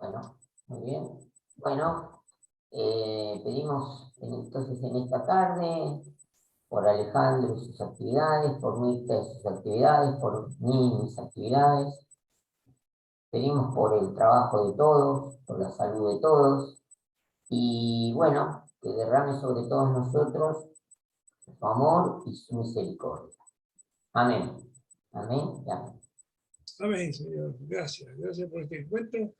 Bueno, muy bien. Bueno, pedimos entonces en esta tarde por Alejandro y sus actividades, por Mirta y sus actividades, por mí y mis actividades. Pedimos por el trabajo de todos, por la salud de todos y bueno, que derrame sobre todos nosotros su amor y su misericordia. Amén. Amén y amén. Amén, Señor. Gracias. Gracias por este encuentro.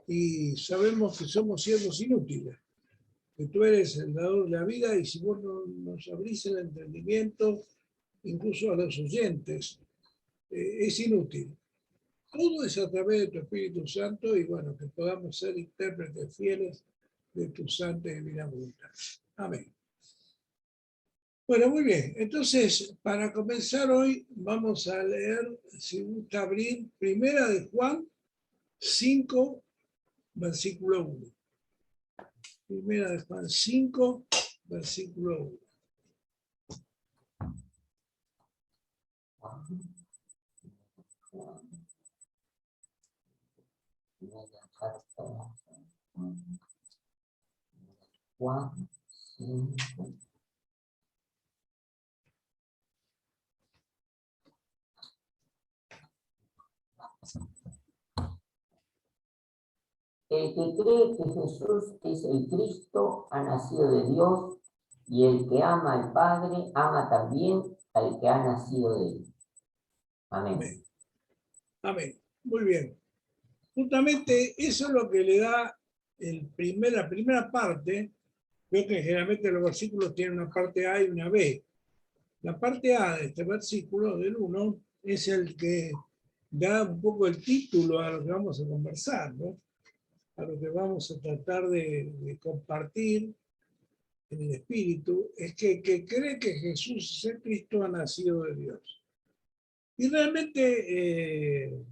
Y sabemos que somos siervos inútiles, que tú eres el dador de la vida y si vos no nos abrís el entendimiento, incluso a los oyentes, es inútil. Todo es a través de tu Espíritu Santo y bueno, que podamos ser intérpretes fieles de tu santa y divina voluntad. Amén. Bueno, muy bien. Entonces, para comenzar hoy, vamos a leer, si gusta abrir, Primera de Juan 5, versículo 1. Primera de Juan 5, versículo 1. Juan 5. El que cree que Jesús es el Cristo ha nacido de Dios, y el que ama al Padre ama también al que ha nacido de él. Amén. Amén. Amén. Muy bien. Justamente eso es lo que le da la primera parte. Veo que generalmente los versículos tienen una parte A y una B. La parte A de este versículo, del 1, es el que da un poco el título a lo que vamos a conversar, ¿no? A lo que vamos a tratar de compartir en el Espíritu, es que cree que Jesús es el Cristo ha nacido de Dios. Y realmente,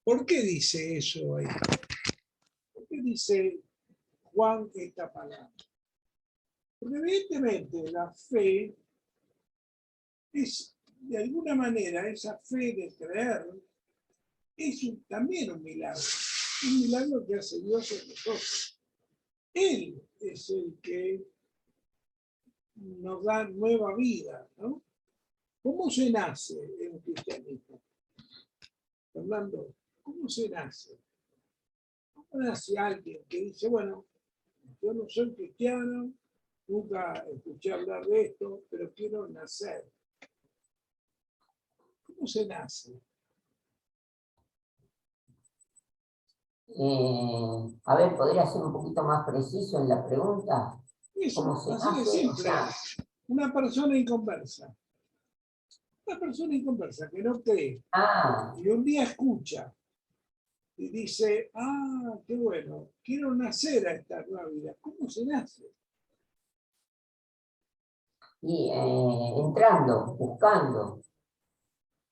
¿por qué dice eso ahí? ¿Por qué dice Juan esta palabra? Porque evidentemente la fe es, de alguna manera, esa fe de creer, es también un milagro que hace Dios en nosotros. Él es el que nos da nueva vida, ¿no? ¿Cómo se nace en un cristianismo? Fernando, ¿cómo se nace? ¿Cómo nace alguien que dice, bueno, yo no soy cristiano, nunca escuché hablar de esto, pero quiero nacer? ¿Cómo se nace? A ver, ¿podría ser un poquito más preciso en la pregunta? Eso, ¿Cómo se así de nace? simple. Una persona inconversa. Una persona inconversa que no cree. Y un día escucha y dice, qué bueno, quiero nacer a esta nueva vida. ¿Cómo se nace? Y entrando, buscando.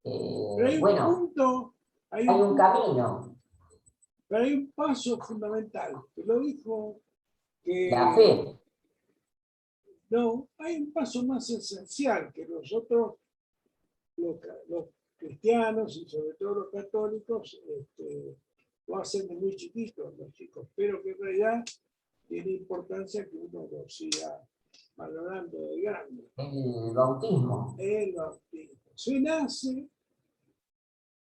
Pero hay un Bueno, punto, hay un camino. pero hay un paso fundamental, que lo dijo La que fe. no, hay un paso más esencial que nosotros, los cristianos y sobre todo los católicos, lo hacen de muy chiquitos los chicos, pero que en realidad tiene importancia que uno lo siga valorando de grande. El bautismo. El bautismo. Se nace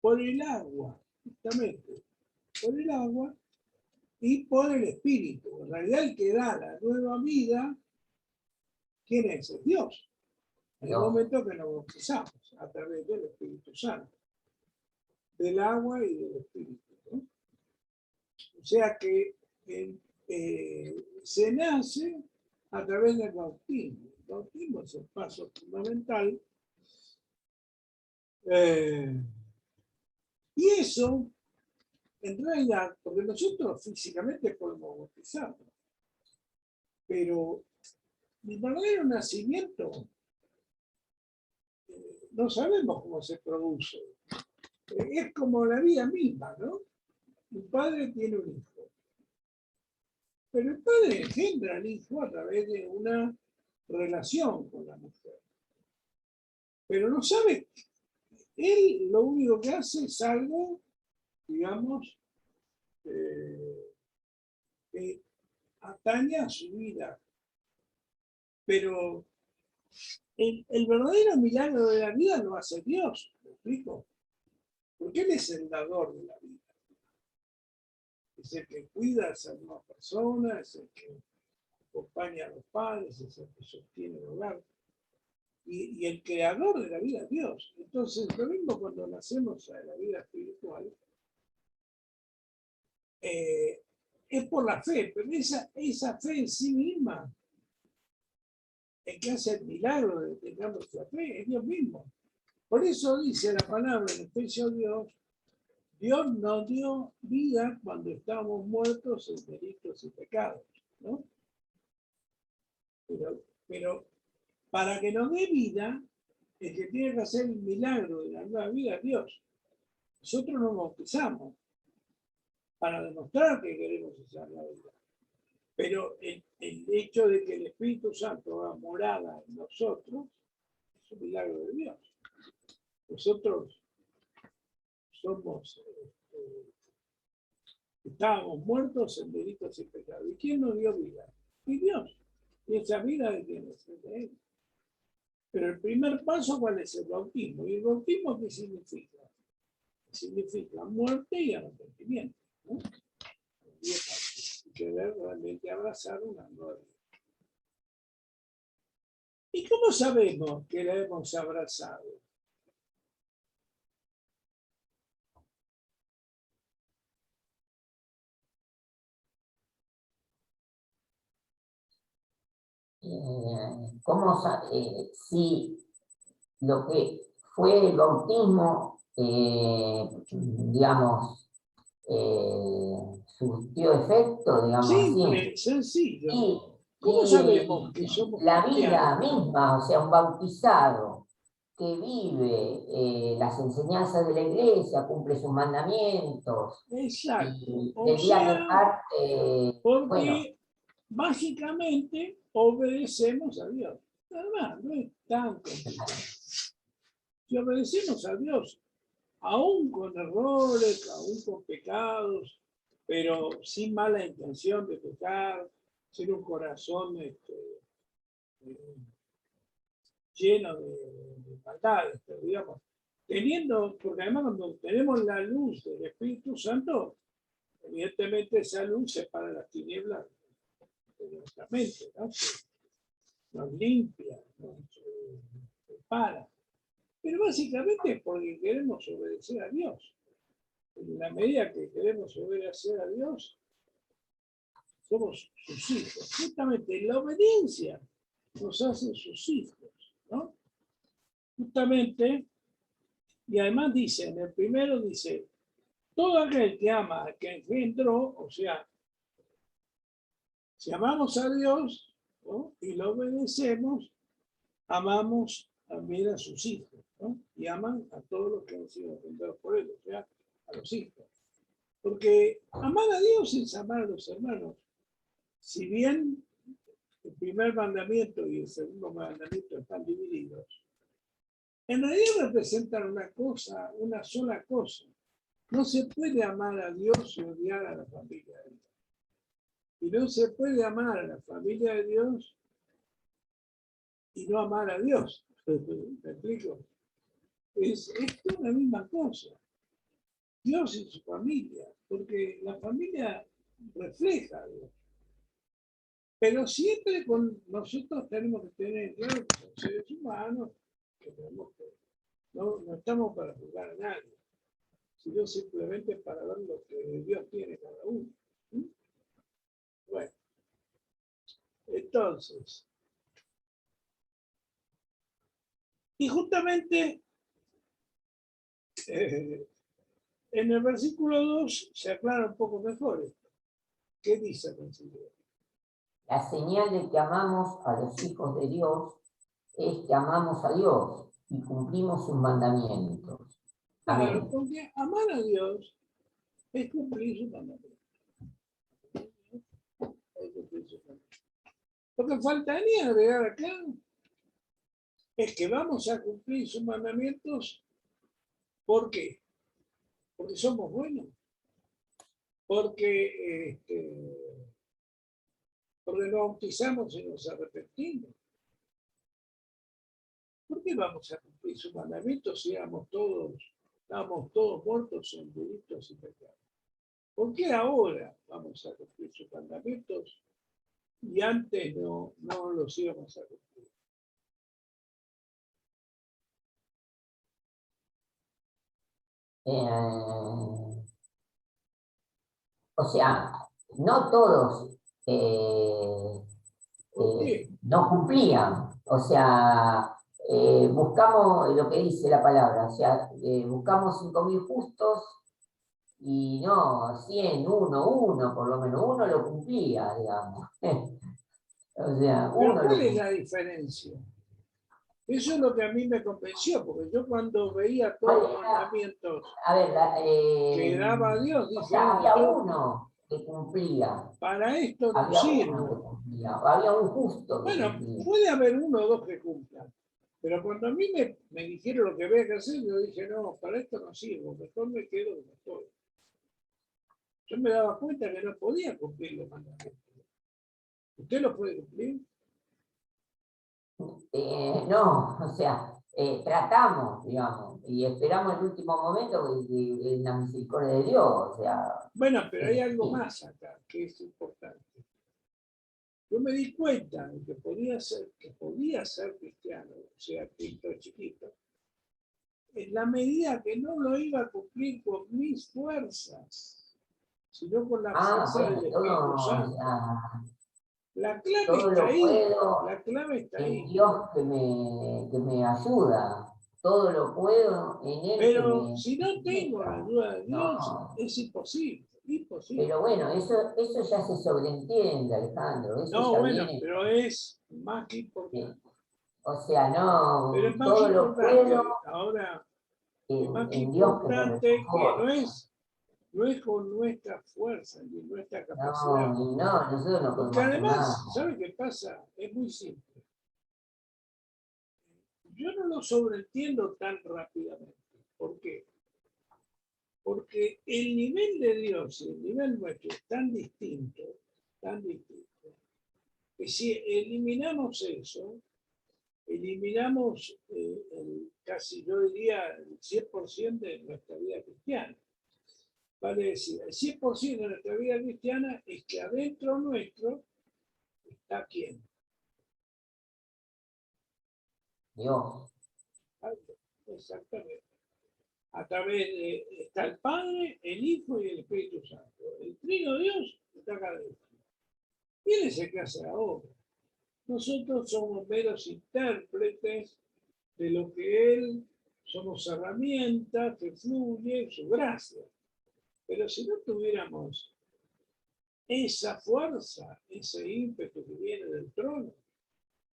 por el agua, justamente, por el agua y por el Espíritu. En realidad el que da la nueva vida, ¿quién es? Es Dios. En el momento que nos bautizamos a través del Espíritu Santo, del agua y del Espíritu, ¿no? O sea que se nace a través del bautismo. El bautismo es el paso fundamental. Y eso, en realidad, porque nosotros físicamente podemos bautizarnos, pero el verdadero nacimiento no sabemos cómo se produce. Es como la vida misma, ¿no? Un padre tiene un hijo. Pero el padre engendra al hijo a través de una relación con la mujer. Pero no sabe, él lo único que hace es algo, digamos, que atañe a su vida. Pero el verdadero milagro de la vida lo hace Dios, ¿me explico? Porque Él es el dador de la vida. Es el que cuida a esa nueva persona, es el que acompaña a los padres, es el que sostiene el hogar. Y el creador de la vida es Dios. Entonces, lo mismo cuando nacemos a la vida espiritual, es por la fe, pero esa fe en sí misma, el que hace el milagro de tener nuestra fe, es Dios mismo. Por eso dice la palabra en especie Dios, Dios nos dio vida cuando estábamos muertos en delitos y pecados, ¿no? Pero para que nos dé vida, el que tiene que hacer el milagro de la nueva vida es Dios. Nosotros nos bautizamos para demostrar que queremos hacer la vida. Pero el hecho de que el Espíritu Santo haga morada en nosotros es un milagro de Dios. Nosotros estábamos muertos en delitos y pecados. ¿Y quién nos dio vida? Y Dios. Y esa vida de quién es de Él. Pero el primer paso, ¿cuál es? El bautismo. ¿Y el bautismo qué significa? Significa muerte y arrepentimiento, ¿no? Y querer realmente abrazar una nueva vida. ¿Y cómo sabemos que la hemos abrazado? Si lo que fue el bautismo, digamos, surtió efecto, digamos Simple, así, sencillo. ¿Cómo sabemos que somos la vida cristianos? misma, o sea, un bautizado que vive las enseñanzas de la iglesia, cumple sus mandamientos, Exacto. y O tendría que sea, estar, bueno, porque básicamente obedecemos a Dios. Nada más, no es tan complicado. Si obedecemos a Dios, aún con errores, aún con pecados, pero sin mala intención de pecar, sin un corazón lleno de maldades, pero digamos, teniendo, porque además cuando tenemos la luz del Espíritu Santo, evidentemente esa luz separa las tinieblas de nuestra mente, ¿no? Nos limpia, nos separa. Pero básicamente es porque queremos obedecer a Dios. En la medida que queremos obedecer a Dios, somos sus hijos. Justamente la obediencia nos hace sus hijos, ¿no? Justamente, y además dice, en el primero dice, todo aquel que ama al que engendró, o sea, si amamos a Dios, ¿no? Y lo obedecemos, amamos también a sus hijos, ¿no? Y aman a todos los que han sido engendrados por él, o sea, a los hijos. Porque amar a Dios es amar a los hermanos. Si bien el primer mandamiento y el segundo mandamiento están divididos, en realidad representan una cosa, una sola cosa. No se puede amar a Dios y odiar a la familia de Dios. Y no se puede amar a la familia de Dios y no amar a Dios. ¿Me explico? Es la misma cosa. Dios y su familia, porque la familia refleja a Dios. Pero siempre nosotros tenemos que tener claro que son seres humanos, que no estamos para juzgar a nadie, sino simplemente para ver lo que Dios tiene cada uno. ¿Sí? Bueno, entonces, y justamente en el versículo 2 se aclara un poco mejor esto. ¿Qué dice el versículo 2? la señal de que amamos a los hijos de Dios es que amamos a Dios y cumplimos sus mandamientos. Claro, Amén. porque amar a Dios es cumplir sus mandamientos. Lo que faltaría agregar acá es que vamos a cumplir sus mandamientos. ¿Por qué? Porque somos buenos. porque nos bautizamos y nos arrepentimos. ¿Por qué vamos a cumplir sus mandamientos si estábamos todos muertos en delitos y pecados? ¿Por qué ahora vamos a cumplir sus mandamientos y antes no los íbamos a cumplir? O sea, no todos no cumplían. O sea, buscamos lo que dice la palabra, o sea, buscamos 5.000 justos y no, 100, uno, por lo menos uno lo cumplía, digamos. O sea, Pero uno lo ¿cuál es cumplía. la diferencia? Eso es lo que a mí me convenció, porque yo cuando veía ¿Cuál todos los era? mandamientos A ver, que daba Dios, o dije, sea, no, había yo uno que cumplía, para esto no había uno que sirvo. cumplía, o había un justo que Bueno, cumplía. puede haber uno o dos que cumplan, pero cuando a mí me dijeron lo que había que hacer, yo dije, no, para esto no sirvo, mejor me quedo donde estoy. Yo me daba cuenta que no podía cumplir los mandamientos. ¿Usted los puede cumplir? No, o sea, tratamos, digamos, y esperamos el último momento en la misericordia de Dios, o sea, Bueno, pero hay algo sí. más acá que es importante. Yo me di cuenta de que podía ser cristiano, o sea, Cristo chiquito, en la medida que no lo iba a cumplir con mis fuerzas, sino con la fuerza Bueno, del Espíritu todo, o Santo. sea, La clave todo está lo ahí, puedo la clave está en ahí. Dios que me ayuda, todo lo puedo en Él que Pero me si no tengo la sustenta. ayuda de Dios, No, es imposible, imposible. pero bueno, eso ya se sobreentiende, Alejandro, eso No, ya bueno, viene. pero es más que importante. O sea, Pero es no, más que todo lo puedo importante, ahora, es más que en Dios que me importante que reconforta. no es con nuestra fuerza ni nuestra capacidad. No, y no, nosotros no Porque podemos hacer nada. además, ¿sabe qué pasa? Es muy simple. Yo no lo sobreentiendo tan rápidamente. ¿Por qué? Porque el nivel de Dios y el nivel nuestro es tan distinto, que si eliminamos eso, eliminamos casi, yo diría, el 100% de nuestra vida cristiana. Vale decir, el 100% de nuestra vida cristiana es que adentro nuestro está quién. Dios. Exactamente. A través de está el Padre, el Hijo y el Espíritu Santo. El Trino Dios está acá adentro. Y Él es el que hace la obra. Nosotros somos meros intérpretes de lo que Él, somos herramientas que fluye su gracia. Pero si no tuviéramos esa fuerza, ese ímpetu que viene del trono,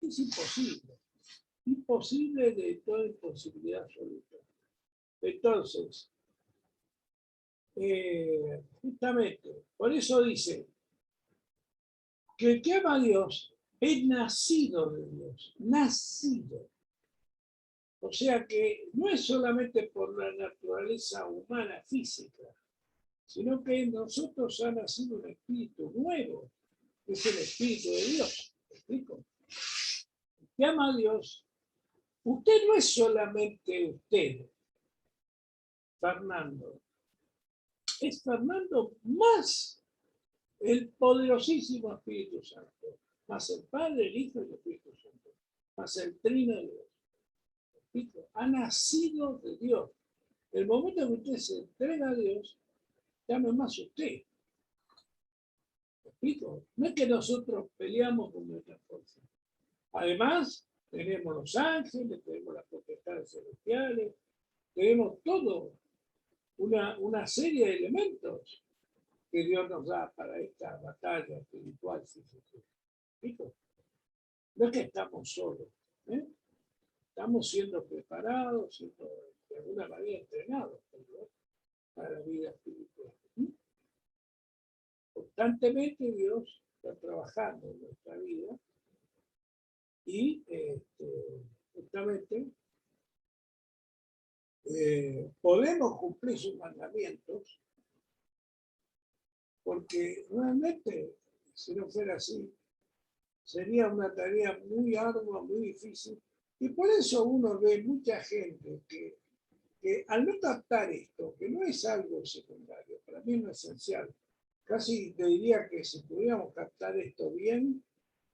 es imposible. Imposible de toda imposibilidad absoluta. Entonces, justamente, por eso dice que el que ama a Dios es nacido de Dios, nacido. O sea que no es solamente por la naturaleza humana física, sino que en nosotros ha nacido un espíritu nuevo, que es el espíritu de Dios. ¿Me explico? El que ama a Dios, usted no es solamente usted, Fernando, es Fernando más el poderosísimo Espíritu Santo, más el Padre, el Hijo y el Espíritu Santo, más el Trino de Dios. ¿Explico? Ha nacido de Dios. El momento que usted se entrega a Dios, ya no es más usted. ¿Explico? No es que nosotros peleamos con nuestras fuerzas. Además, tenemos los ángeles, tenemos las potestades celestiales, tenemos todo, una serie de elementos que Dios nos da para esta batalla espiritual. ¿Explico? No es que estamos solos, ¿eh? Estamos siendo preparados, siendo de alguna manera entrenados para la vida espiritual. Constantemente Dios está trabajando en nuestra vida y justamente podemos cumplir sus mandamientos porque realmente, si no fuera así, sería una tarea muy ardua, muy difícil. Y por eso uno ve mucha gente que al no captar esto, que no es algo secundario, para mí no es esencial, casi te diría que si pudiéramos captar esto bien,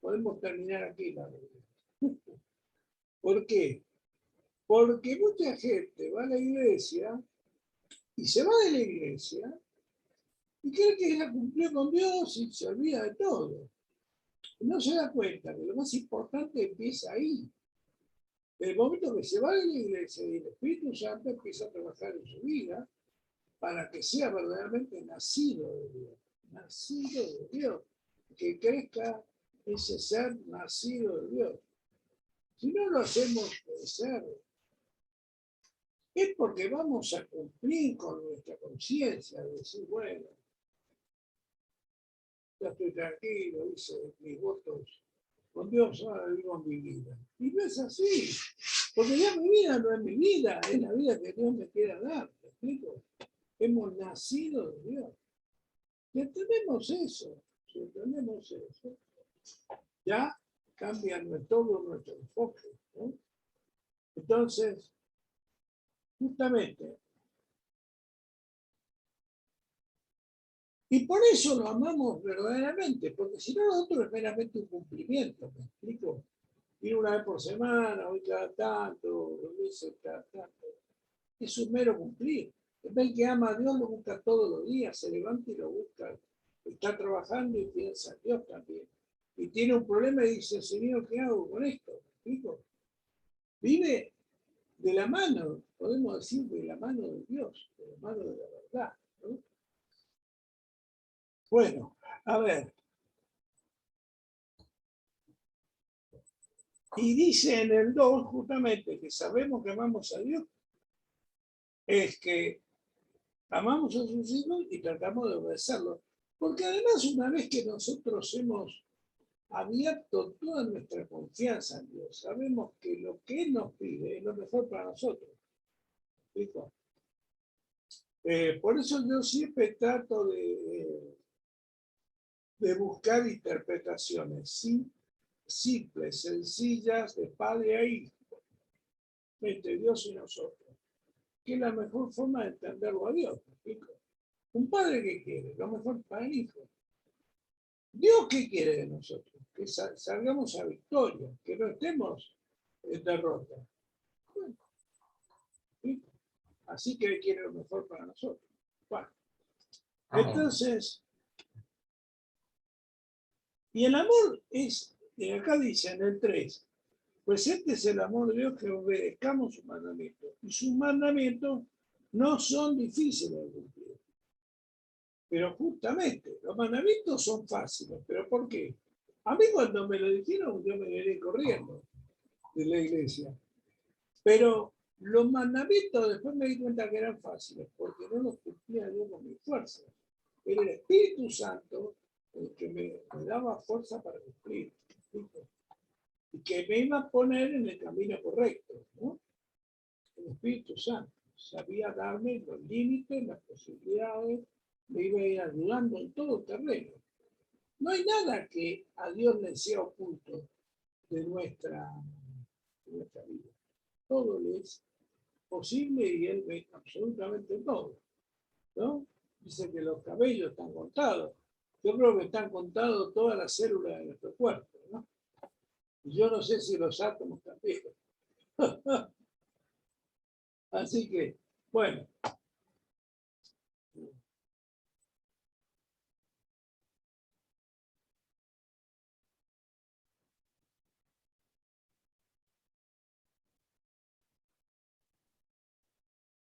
podemos terminar aquí la reunión. ¿Por qué? Porque mucha gente va a la iglesia y se va de la iglesia y cree que la cumplió con Dios y se olvida de todo. No se da cuenta que lo más importante empieza ahí. En el momento que se va de la iglesia y el Espíritu Santo empieza a trabajar en su vida para que sea verdaderamente nacido de Dios. Nacido de Dios. Que crezca ese ser nacido de Dios. Si no lo hacemos crecer, es porque vamos a cumplir con nuestra conciencia, de decir, bueno, ya estoy tranquilo, hice mis votos con Dios, ahora vivo mi vida. Y no es así, porque ya mi vida no es mi vida, es la vida que Dios me quiera dar. ¿Me explico? Hemos nacido de Dios. Si entendemos eso, ya cambia todo nuestro enfoque, ¿no? Entonces, justamente, y por eso lo amamos verdaderamente, porque si no, nosotros es meramente un cumplimiento, ¿me explico? Ir una vez por semana, hoy cada tanto, dos veces cada tanto. Es un mero cumplir. El que ama a Dios lo busca todos los días, se levanta y lo busca. Está trabajando y piensa en Dios también. Y tiene un problema y dice, Señor, ¿qué hago con esto? ¿Me explico? Vive de la mano, podemos decir, de la mano de Dios, de la mano de la verdad, ¿no? Bueno, a ver. Y dice en el 2, justamente, que sabemos que amamos a Dios, es que amamos a sus hijos y tratamos de obedecerlos. Porque además, una vez que nosotros hemos abierto toda nuestra confianza en Dios, sabemos que lo que Él nos pide es lo mejor para nosotros. ¿Listo? Por eso yo siempre trato de buscar interpretaciones simples, sencillas, de padre a hijo, entre Dios y nosotros, que es la mejor forma de entenderlo a Dios. ¿Explico? Un padre que quiere, lo mejor para el hijo. Dios, ¿qué quiere de nosotros? Que salgamos a victoria, que no estemos en derrota. Bueno, ¿explico? Así que Él quiere lo mejor para nosotros. Bueno, entonces, y el amor es, y acá dice en el 3, pues este es el amor de Dios, que obedezcamos sus mandamientos. Y sus mandamientos no son difíciles de cumplir. Pero justamente, los mandamientos son fáciles. ¿Pero por qué? A mí cuando me lo dijeron, yo me iré corriendo de la iglesia. Pero los mandamientos después me di cuenta que eran fáciles, porque no los cumplía yo con mi fuerza. Era el Espíritu Santo el que me daba fuerza para cumplir. Y que me iba a poner en el camino correcto, ¿no? El Espíritu Santo sabía darme los límites, las posibilidades, me iba a ir ayudando en todo terreno. No hay nada que a Dios le sea oculto de nuestra vida. Todo le es posible y Él ve absolutamente todo, ¿no? Dice que los cabellos están contados. Yo creo que están contados todas las células de nuestro cuerpo, ¿no? Y yo no sé si los átomos también. Así que, bueno.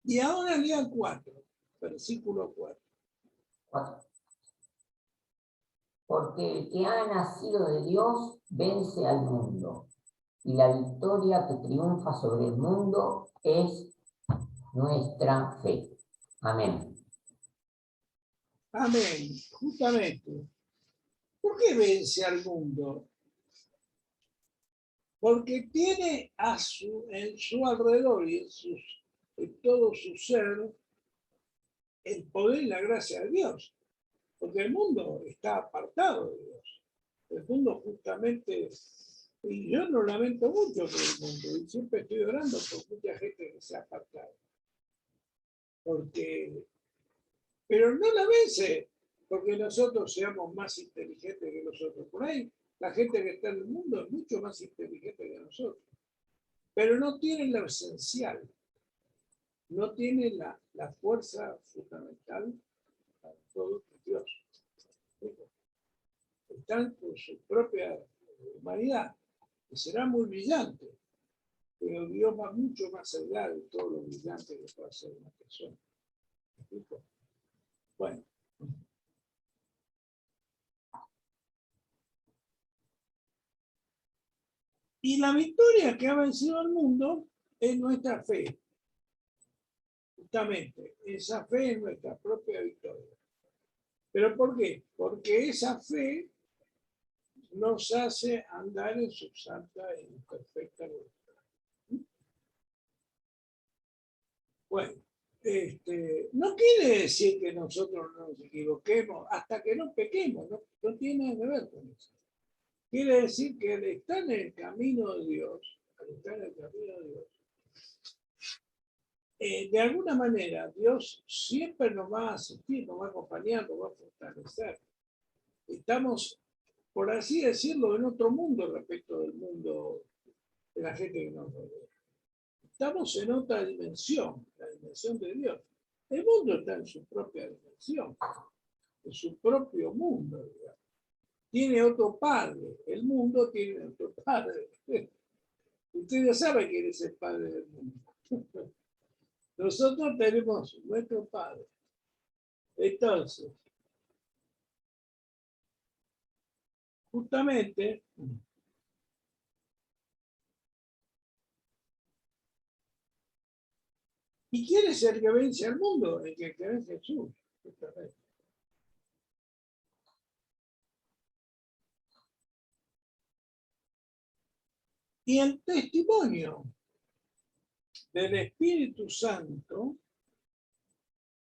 Y ahora lean 4, versículo 4. Porque el que ha nacido de Dios vence al mundo, y la victoria que triunfa sobre el mundo es nuestra fe. Amén. Amén, justamente. ¿Por qué vence al mundo? Porque tiene en su alrededor y en todo su ser el poder y la gracia de Dios. Porque el mundo está apartado de Dios. El mundo justamente, y yo lo lamento mucho por el mundo, y siempre estoy orando por mucha gente que se ha apartado. Pero no la vence porque nosotros seamos más inteligentes que nosotros. Por ahí, la gente que está en el mundo es mucho más inteligente que nosotros. Pero no tienen lo esencial, no tienen la fuerza fundamental para todo Dios. Están con su propia humanidad, que será muy brillante, pero Dios va mucho más allá de todo lo brillante que puede ser una persona. Bueno. Y la victoria que ha vencido al mundo es nuestra fe. Justamente, esa fe es nuestra propia victoria. ¿Pero por qué? Porque esa fe nos hace andar en su santa y perfecta voluntad. Bueno, no quiere decir que nosotros no nos equivoquemos hasta que no pequemos, no tiene nada que ver con eso. Quiere decir que al estar en el camino de Dios, de alguna manera Dios siempre nos va a asistir, nos va a acompañar, nos va a fortalecer. Estamos, por así decirlo, en otro mundo respecto del mundo de la gente que nos rodea. Estamos en otra dimensión, la dimensión de Dios. El mundo está en su propia dimensión, en su propio mundo, digamos. Tiene otro padre, el mundo tiene otro padre. Usted ya sabe quién es el padre del mundo. Nosotros tenemos nuestro padre. Entonces, justamente, ¿y quién es el que vence al mundo? El que cree en Jesús. Justamente. Y el testimonio del Espíritu Santo,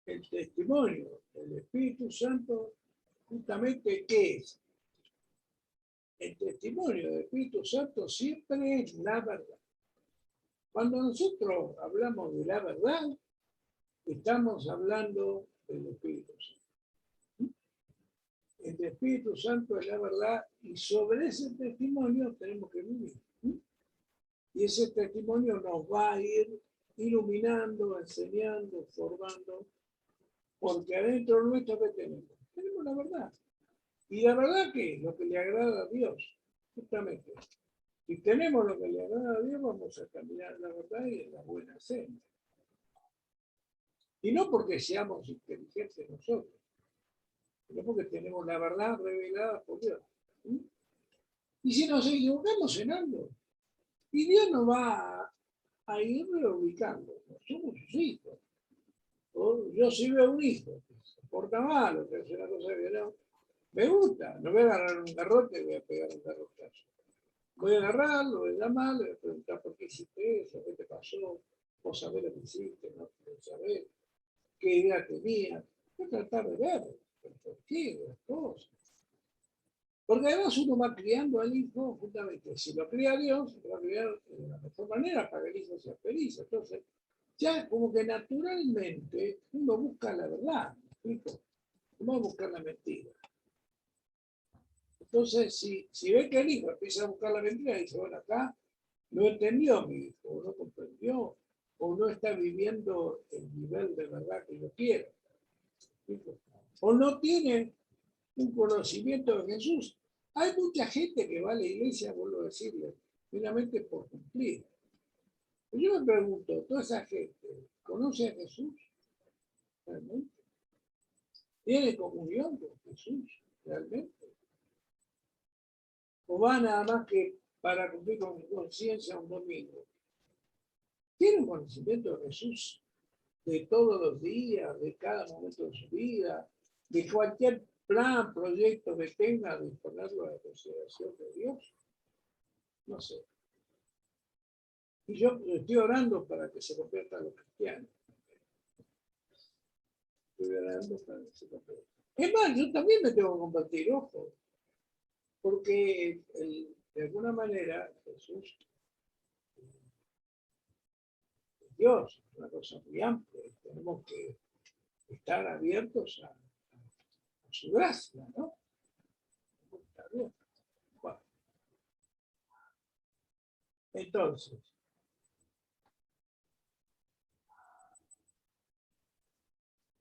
el testimonio del Espíritu Santo, justamente, ¿qué es? El testimonio del Espíritu Santo siempre es la verdad. Cuando nosotros hablamos de la verdad, estamos hablando del Espíritu Santo. El Espíritu Santo es la verdad y sobre ese testimonio tenemos que vivir. Y ese testimonio nos va a ir iluminando, enseñando, formando, porque adentro nuestro que tenemos. Tenemos la verdad. Y la verdad que es lo que le agrada a Dios, justamente. Si tenemos lo que le agrada a Dios, vamos a caminar en la verdad y en la buena senda. Y no porque seamos inteligentes nosotros, sino porque tenemos la verdad revelada por Dios. Y si nos equivocamos en algo, y Dios nos va a ir reubicando, somos sus hijos. Yo si veo un hijo que se porta mal o que hace una cosa que no me gusta, no voy a agarrar un garrote y voy a pegar un garrotazo. Voy a agarrarlo, voy a llamarlo, voy a preguntar por qué hiciste eso, qué te pasó, vos sabés lo que hiciste, no sabés, qué idea tenías. Voy a tratar de ver por qué, de las cosas. Porque además uno va criando al hijo, justamente, si lo cría Dios, lo va a criar de la mejor manera para que el hijo sea feliz. Entonces, ya como que naturalmente uno busca la verdad, ¿me explico? No va a buscar la mentira. Entonces, si ve que el hijo empieza a buscar la mentira, dice, bueno, acá no entendió mi hijo, o no comprendió, o no está viviendo el nivel de verdad que yo quiero. O no tiene un conocimiento de Jesús. Hay mucha gente que va a la iglesia, vuelvo a decirle, meramente por cumplir. Yo me pregunto, ¿toda esa gente conoce a Jesús? ¿Realmente? ¿Tiene comunión con Jesús? ¿Realmente? ¿O va nada más que para cumplir con mi conciencia un domingo? ¿Tiene un conocimiento de Jesús de todos los días, de cada momento de su vida, de cualquier plan, proyecto que tenga, de ponerlo a la consideración de Dios? No sé. Y yo estoy orando para que se conviertan los cristianos. Estoy orando para que se conviertan. Es más, yo también me tengo que convertir, ojo, porque de alguna manera Jesús es Dios, es una cosa muy amplia, tenemos que estar abiertos a su gracia, ¿no? Está bien. Bueno, entonces,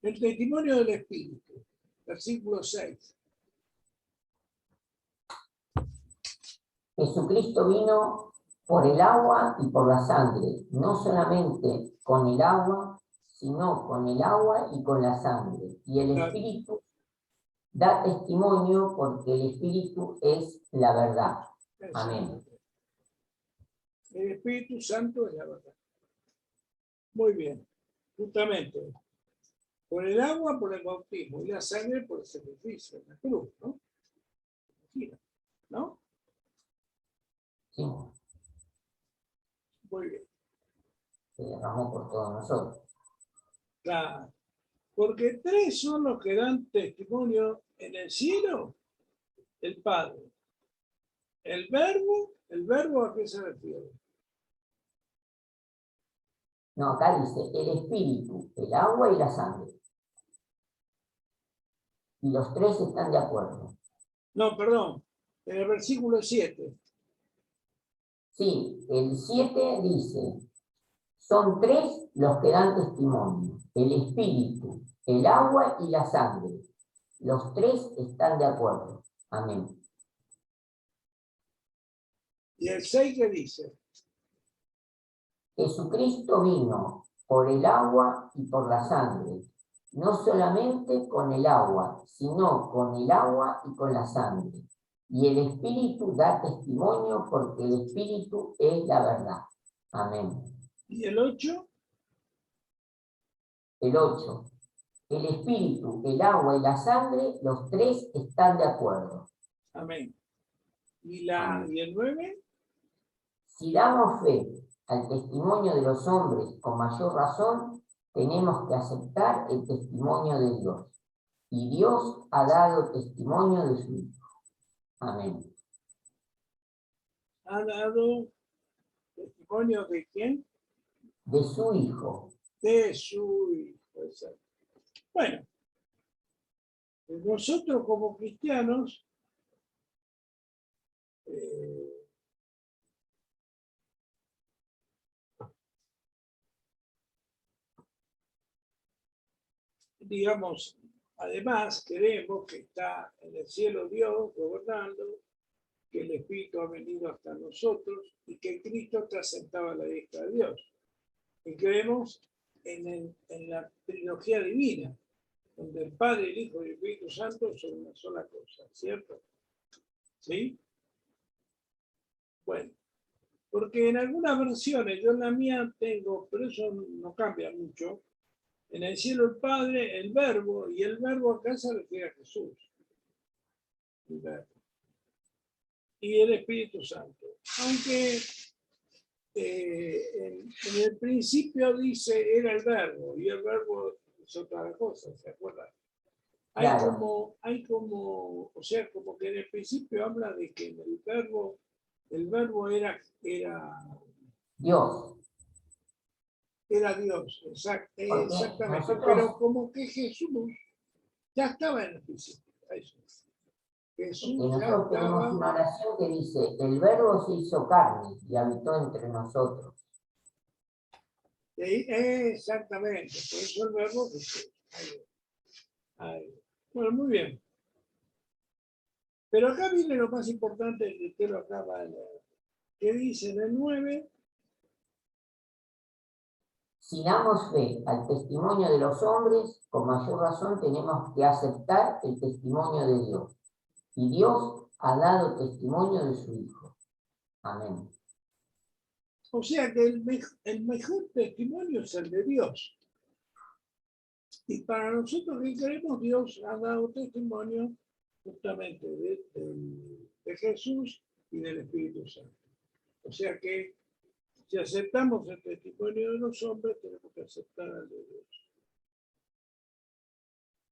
el testimonio del Espíritu, versículo 6. Jesucristo vino por el agua y por la sangre, no solamente con el agua, sino con el agua y con la sangre. Y el Espíritu da testimonio porque el Espíritu es la verdad. Amén. El Espíritu Santo es la verdad. Muy bien. Justamente, por el agua, por el bautismo, y la sangre por el sacrificio en la cruz, ¿no? ¿No? Sí. Muy bien. Se derramó por todos nosotros. Claro. Porque tres son los que dan testimonio en el cielo: el Padre, el Verbo ¿a qué se refiere? No, acá dice el Espíritu, el agua y la sangre. Y los tres están de acuerdo. No, perdón, en el versículo 7. Sí, el 7 dice, son tres los que dan testimonio, el Espíritu, el agua y la sangre. Los tres están de acuerdo. Amén. ¿Y el 6 qué dice? Jesucristo vino por el agua y por la sangre, no solamente con el agua, sino con el agua y con la sangre. Y el Espíritu da testimonio porque el Espíritu es la verdad. Amén. ¿Y el 8? El 8. El Espíritu, el agua y la sangre, los tres están de acuerdo. Amén. Amén. ¿Y el 9? Si damos fe al testimonio de los hombres con mayor razón, tenemos que aceptar el testimonio de Dios. Y Dios ha dado testimonio de su Hijo. Amén. ¿Ha dado testimonio de quién? De su Hijo. De su Hijo. Exacto. Bueno, nosotros como cristianos digamos, además queremos que está en el cielo Dios gobernando, que el Espíritu ha venido hasta nosotros y que Cristo está sentado a la diestra de Dios. Y creemos en la trilogía divina, donde el Padre, el Hijo y el Espíritu Santo son una sola cosa, ¿cierto? ¿Sí? Bueno, porque en algunas versiones, yo en la mía tengo, pero eso no cambia mucho, en el cielo el Padre, el Verbo, y el Verbo acá se refiere a Jesús. El Verbo. Y el Espíritu Santo. Aunque en el principio dice era el Verbo, y el Verbo es otra cosa, ¿se acuerdan? Claro. Hay como, o sea, como que en el principio habla de que el verbo era Dios. Era Dios, Porque exactamente, pero nosotros, como que Jesús ya estaba en el principio. Jesús ya nosotros tenemos estaba, una oración que dice, el Verbo se hizo carne y habitó entre nosotros. exactamente, por eso el verbo Jesús. Bueno, muy bien. Pero acá viene lo más importante que usted lo acaba de leer. ¿Qué dice en el 9? Si damos fe al testimonio de los hombres, con mayor razón tenemos que aceptar el testimonio de Dios. Y Dios ha dado testimonio de su Hijo. Amén. O sea que el mejor testimonio es el de Dios. Y para nosotros que creemos, Dios ha dado testimonio justamente de Jesús y del Espíritu Santo. O sea que si aceptamos el testimonio de los hombres, tenemos que aceptar al de Dios.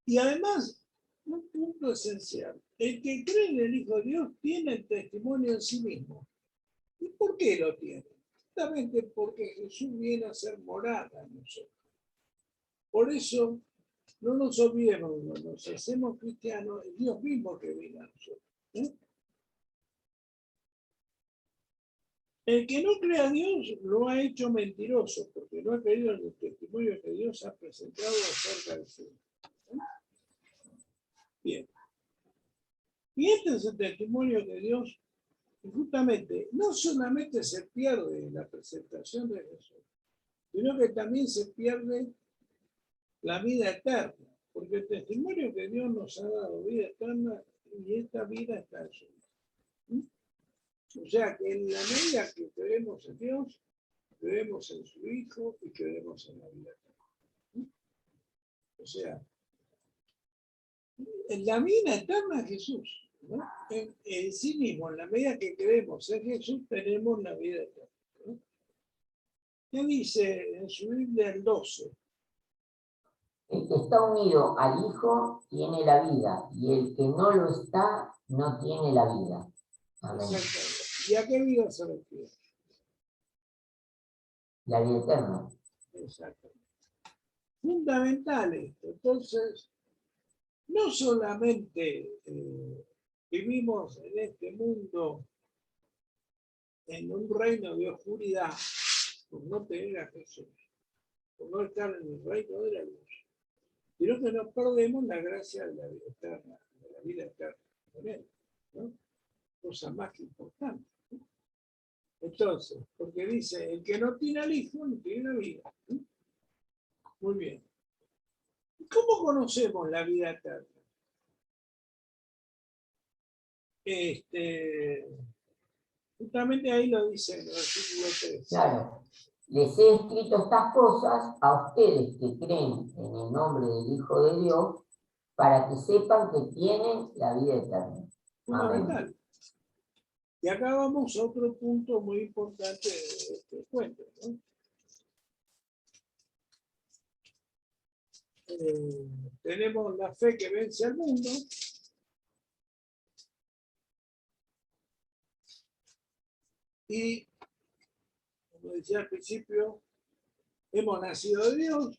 Y además, un punto esencial. El que cree en el Hijo de Dios tiene el testimonio en sí mismo. ¿Y por qué lo tiene? Justamente porque Jesús viene a ser morada en nosotros. Por eso, no nos olvidemos, cuando nos hacemos cristianos, es Dios mismo que viene a nosotros. El que no cree a Dios lo ha hecho mentiroso, porque no ha creído en el testimonio que Dios ha presentado acerca de sí. Bien. Y este es el testimonio de Dios. Y justamente, no solamente se pierde la presentación de Jesús, sino que también se pierde la vida eterna, porque el testimonio que Dios nos ha dado, vida eterna, y esta vida está en su vida. O sea que en la medida que creemos en Dios, creemos en su Hijo y creemos en la vida eterna. O sea, en la vida eterna es Jesús, ¿no? En sí mismo, en la medida que creemos en Jesús, tenemos la vida eterna, ¿no? ¿Qué dice en su Biblia el 12? El que está unido al Hijo tiene la vida, y el que no lo está, no tiene la vida. Amén. ¿Y a qué vida se refiere? La vida eterna. Exactamente. Fundamental esto. Entonces, no solamente vivimos en este mundo, en un reino de oscuridad, por no tener a Jesús, por no estar en el reino de la luz, sino que nos perdemos la gracia de la vida eterna, de la vida eterna con Él, ¿no? Cosa más que importante. Entonces, porque dice, el que no tiene al Hijo no tiene la vida. ¿No? Muy bien. ¿Cómo conocemos la vida eterna? Justamente ahí lo dice en el versículo 3. Claro. Les he escrito estas cosas a ustedes que creen en el nombre del Hijo de Dios, para que sepan que tienen la vida eterna. Fundamental. Amén. Y acá vamos a otro punto muy importante de este cuento, ¿no? Tenemos la fe que vence al mundo. Y, como decía al principio, hemos nacido de Dios.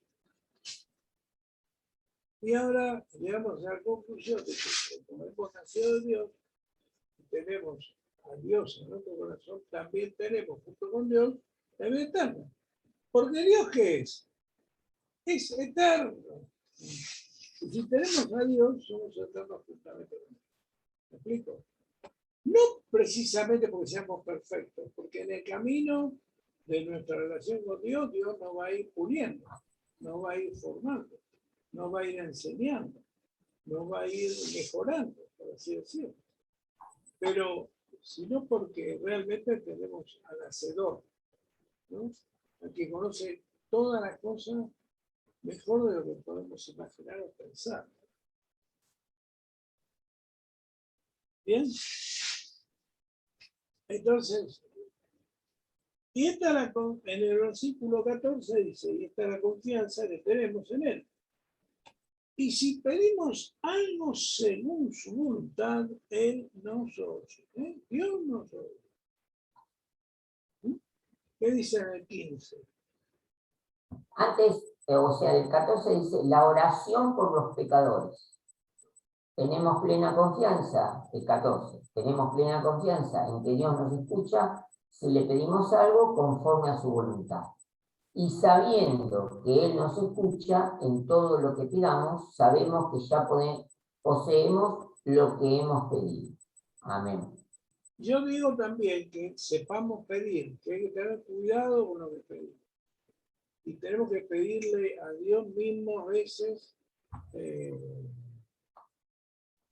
Y ahora llegamos a la conclusión de que como hemos nacido de Dios, y tenemos a Dios en nuestro corazón, también tenemos junto con Dios la vida eterna. Porque Dios, ¿qué es? Es eterno. Y si tenemos a Dios, somos eternos juntamente. ¿Me explico? No precisamente porque seamos perfectos, porque en el camino de nuestra relación con Dios, Dios nos va a ir puliendo, nos va a ir formando, nos va a ir enseñando, nos va a ir mejorando, por así decirlo. Pero sino porque realmente tenemos al Hacedor, ¿no? Al que conoce todas las cosas mejor de lo que podemos imaginar o pensar. Bien. Entonces, y esta en el versículo 14 dice, y esta es la confianza que tenemos en Él. Y si pedimos algo según su voluntad, Él nos oye. Dios nos oye. ¿Qué dice en el 15? Antes, o sea, el 14 dice, la oración por los pecadores. Tenemos plena confianza, el 14, tenemos plena confianza en que Dios nos escucha si le pedimos algo conforme a su voluntad. Y sabiendo que Él nos escucha en todo lo que pidamos, sabemos que ya poseemos lo que hemos pedido. Amén. Yo digo también que sepamos pedir, que hay que tener cuidado con lo que pedimos. Y tenemos que pedirle a Dios mismo a veces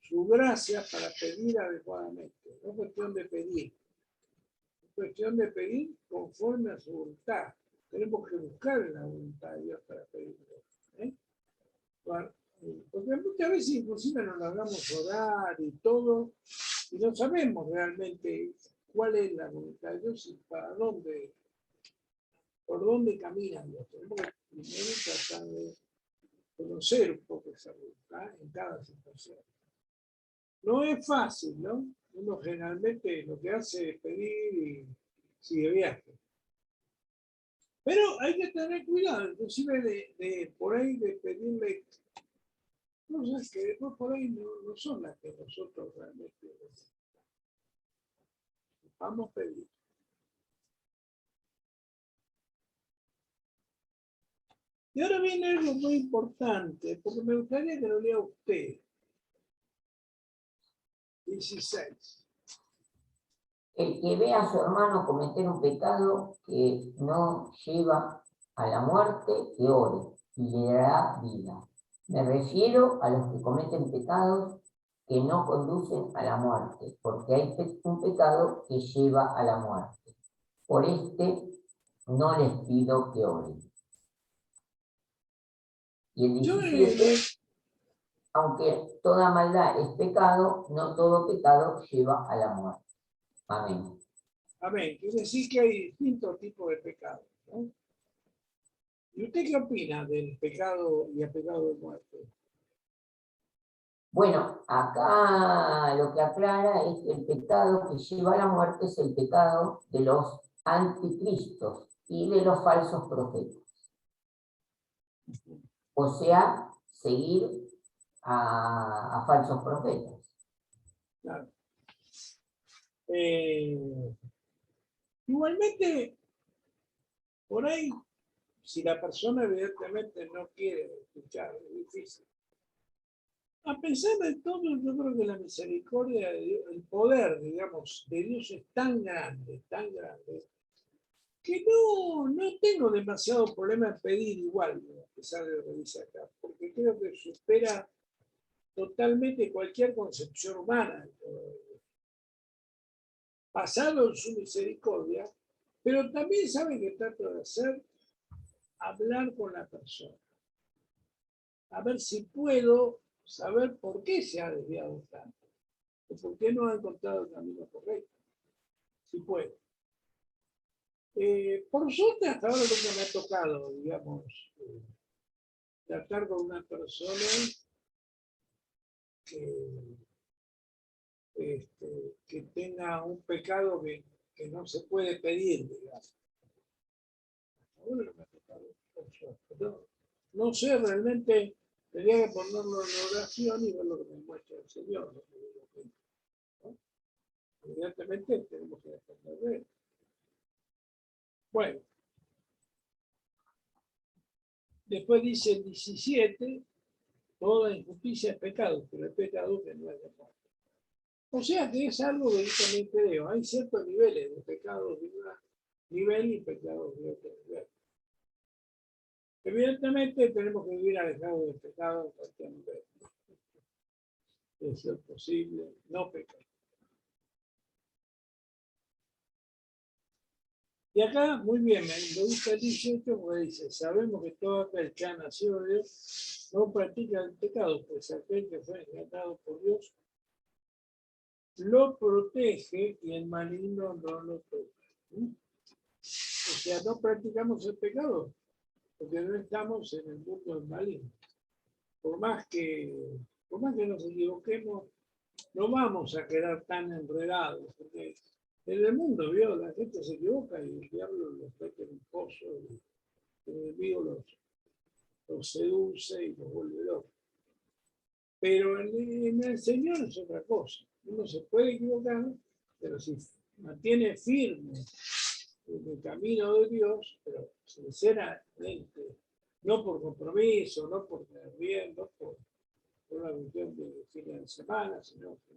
su gracia para pedir adecuadamente. No es cuestión de pedir, es cuestión de pedir conforme a su voluntad. Tenemos que buscar la voluntad de Dios para pedirlo. Porque muchas veces inclusive nos largamos a orar y todo, y no sabemos realmente cuál es la voluntad de Dios y para dónde, por dónde camina Dios. Tenemos que primero tratar de conocer un poco esa ruta en cada situación. No es fácil, ¿no? Uno generalmente lo que hace es pedir y sigue viaje. Pero hay que tener cuidado, inclusive de por ahí de pedirle cosas que después por ahí no son las que nosotros realmente necesitamos. Vamos a pedir. Y ahora viene algo muy importante, porque me gustaría que lo lea usted. 16. El que ve a su hermano cometer un pecado que no lleva a la muerte, que ore y le dará vida. Me refiero a los que cometen pecados que no conducen a la muerte, porque hay un pecado que lleva a la muerte. Por este no les pido que oren. Y el 17, aunque toda maldad es pecado, no todo pecado lleva a la muerte. Amén. Amén. Quiere decir que hay distintos tipos de pecados, ¿no? ¿Y usted qué opina del pecado y el pecado de muerte? Bueno, acá lo que aclara es que el pecado que lleva a la muerte es el pecado de los anticristos y de los falsos profetas. O sea, seguir a falsos profetas. Claro. Igualmente, por ahí, si la persona evidentemente no quiere escuchar, es difícil. A pesar de todo, yo creo que la misericordia de Dios, el poder, digamos, de Dios es tan grande, que no tengo demasiado problema en pedir igual, a pesar de lo que dice acá, porque creo que supera totalmente cualquier concepción humana. Basado en su misericordia, pero también sabe que trato de hacer hablar con la persona. A ver si puedo saber por qué se ha desviado tanto, o por qué no ha encontrado el camino correcto. Si puedo. Por suerte, hasta ahora nunca me ha tocado, digamos, tratar con una persona que, que tenga un pecado que no se puede pedir, digamos. Hasta ahora no me ha tocado, por suerte. No sé, realmente tendría que ponerlo en oración y ver lo que me muestra el Señor. ¿No? Evidentemente tenemos que depender de él. Bueno, después dice el 17, toda injusticia es pecado, pero el pecado que no es de muerte. O sea que es algo que yo también creo. Hay ciertos niveles de pecados de un nivel y pecados de otro nivel. Evidentemente tenemos que vivir alejados del pecado en cualquier nivel. Es ser posible, no pecar. Y acá, muy bien, me gusta el 18 porque dice, sabemos que todo aquel que ha nacido de Dios no practica el pecado, pues aquel que fue engendrado por Dios lo protege y el maligno no lo toca. O sea, no practicamos el pecado porque no estamos en el mundo del maligno. Por más que nos equivoquemos, no vamos a quedar tan enredados, porque en el mundo, ¿vio? La gente se equivoca y el diablo los mete en un pozo y el enemigo los seduce y los vuelve locos. Pero en el Señor es otra cosa. Uno se puede equivocar, pero si mantiene firme en el camino de Dios, pero sinceramente, no por compromiso, no por tener bien, no por una cuestión de fin de semana, sino que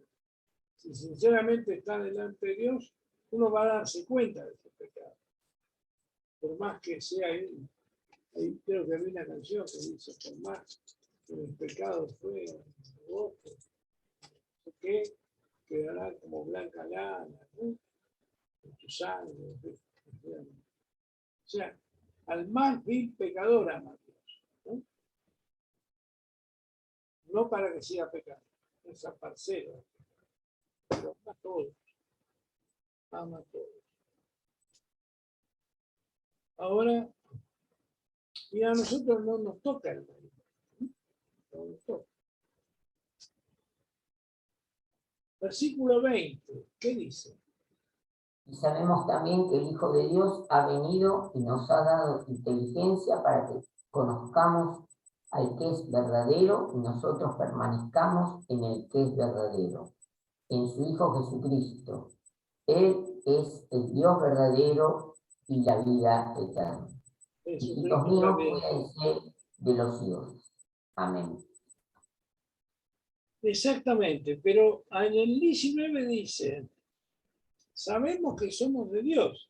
si sinceramente está delante de Dios, uno va a darse cuenta de ese pecado. Por más que sea ahí creo que había una canción que dice, por más que el pecado fue vos, que quedará como blanca lana, ¿no? En tu sangre. O sea, al más vil pecador ama a Dios, ¿no? No para que siga pecando, esa parcela, pero ama a todos, ama a todos. Ahora, y a nosotros no nos toca el maligno. Versículo 20, ¿qué dice? Y sabemos también que el Hijo de Dios ha venido y nos ha dado inteligencia para que conozcamos al que es verdadero y nosotros permanezcamos en el que es verdadero, en su Hijo Jesucristo. Él es el Dios verdadero y la vida eterna. Hijitos míos, cuídense de los ídolos. Amén. Exactamente, pero en el 19 dice, sabemos que somos de Dios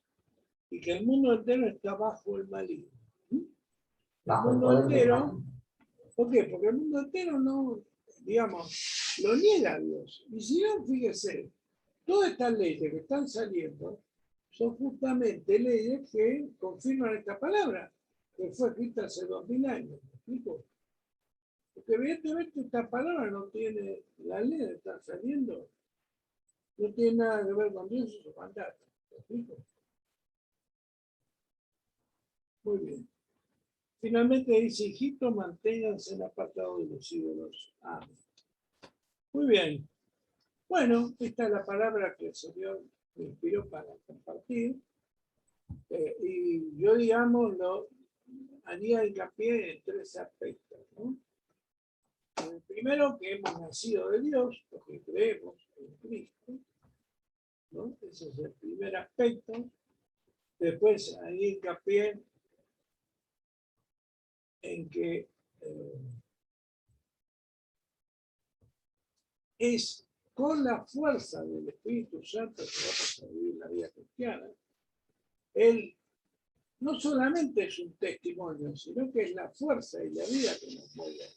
y que el mundo entero está bajo el maligno. El mundo entero, ¿por qué? Porque el mundo entero no, digamos, lo niega a Dios. Y si no, fíjese, todas estas leyes que están saliendo son justamente leyes que confirman esta palabra, que fue escrita hace 2000 años. ¿Me explico? Porque evidentemente esta palabra no tiene, la ley que está saliendo, no tiene nada que ver con Dios y su mandato. ¿Me explico? Muy bien. Finalmente dice, hijitos, manténganse en apartado de los ídolos. Amén. Muy bien. Bueno, esta es la palabra que el Señor me inspiró para compartir. Y yo, digamos, haría hincapié en tres aspectos, ¿no? El primero, que hemos nacido de Dios, porque creemos en Cristo, ¿no? Ese es el primer aspecto. Después haría hincapié en que es con la fuerza del Espíritu Santo que vamos a vivir la vida cristiana. Él no solamente es un testimonio, sino que es la fuerza y la vida que nos mueve a nosotros.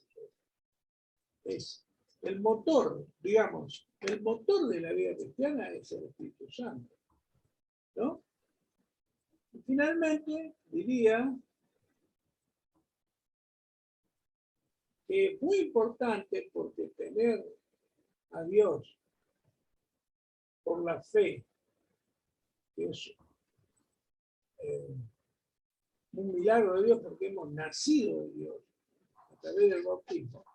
Es el motor, digamos, el motor de la vida cristiana es el Espíritu Santo, ¿no? Y finalmente, diría que es muy importante porque tener a Dios por la fe, que es un milagro de Dios porque hemos nacido de Dios a través del bautismo,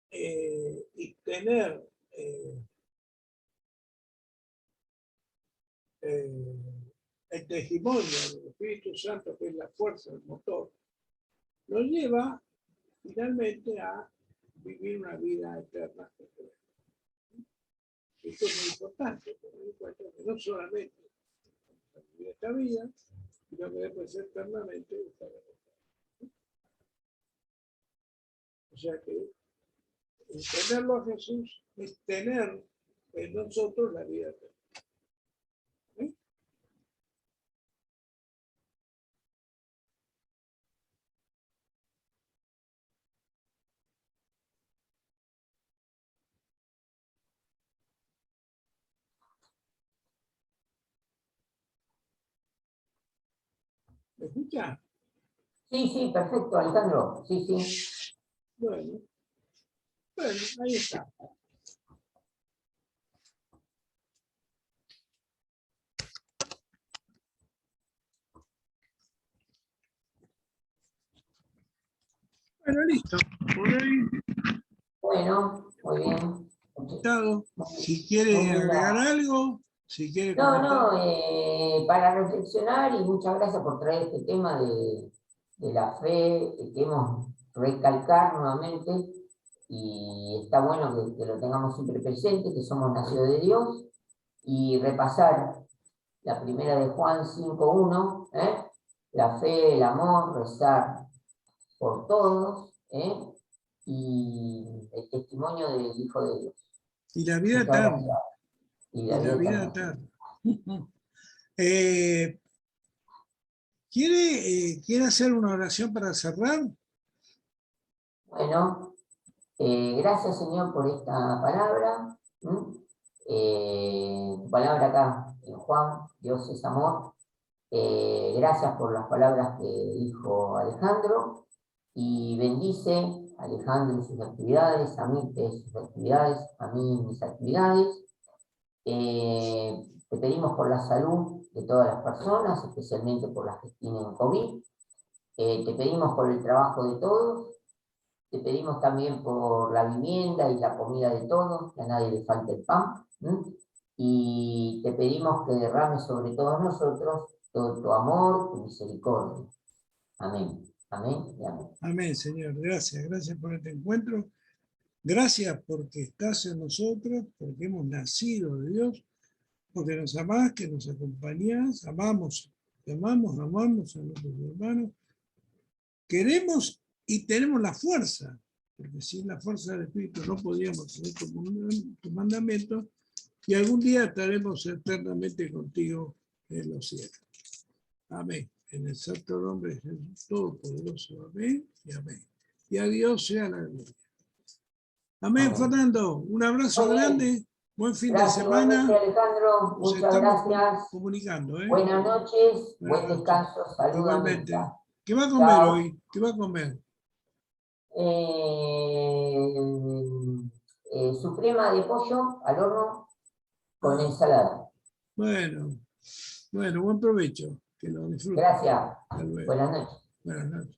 y tener el testimonio del Espíritu Santo, que es la fuerza del motor, nos lleva finalmente a vivir una vida eterna. Esto es muy importante, porque no solamente vivir esta vida, sino que después eternamente estar en esta. O sea que tenerlo a Jesús es tener en nosotros la vida eterna. ¿Sí? ¿Me escucha? Sí, sí, perfecto, Alejandro. Sí, sí. Bueno, ahí está. Bueno, listo. Por ahí. Bueno, muy bien. Si quiere agregar algo, si quiere No, comentar. para reflexionar y muchas gracias por traer este tema de la fe, que queremos recalcar nuevamente y está bueno que lo tengamos siempre presente, que somos nacidos de Dios y repasar la primera de Juan 5.1, la fe, el amor, rezar por todos, y el testimonio del Hijo de Dios. Y la vida eterna. Y la vida eterna. ¿Quiere hacer una oración para cerrar? Bueno, gracias Señor por esta palabra. Tu palabra acá en Juan, Dios es amor. Gracias por las palabras que dijo Alejandro y bendice a Alejandro y sus actividades, a mí sus actividades, a mí mis actividades. Te pedimos por la salud de todas las personas, especialmente por las que tienen COVID. Te pedimos por el trabajo de todos Te pedimos también por la vivienda y la comida de todos, que a nadie le falte el pan. Y te pedimos que derrames sobre todos nosotros todo tu amor, tu misericordia. Amén, amén y amén. Amén, Señor. Gracias, gracias por este encuentro. Gracias porque estás en nosotros, porque hemos nacido de Dios, porque nos amás, que nos acompañás, amamos, te amamos, amamos a nuestros hermanos. Queremos y tenemos la fuerza, porque sin la fuerza del Espíritu no podríamos tener tu mandamiento, y algún día estaremos eternamente contigo en los cielos. Amén. En el santo nombre de Jesús Todopoderoso. Amén y amén. Y a Dios sea la gloria. Amén, Amén. Fernando. Un abrazo Muy bien. grande. Buen fin de Gracias semana. igualmente, Alejandro. Nos Muchas estamos gracias. comunicando. Buenas noches, Buenas buen noches. descanso, salud a Igualmente. Mirta. ¿Qué va a comer Chao. hoy? ¿Qué va a comer? Suprema de pollo al horno con ensalada. Bueno, buen provecho. Que lo disfruten. Gracias. Hasta luego. Buenas noches. Buenas noches.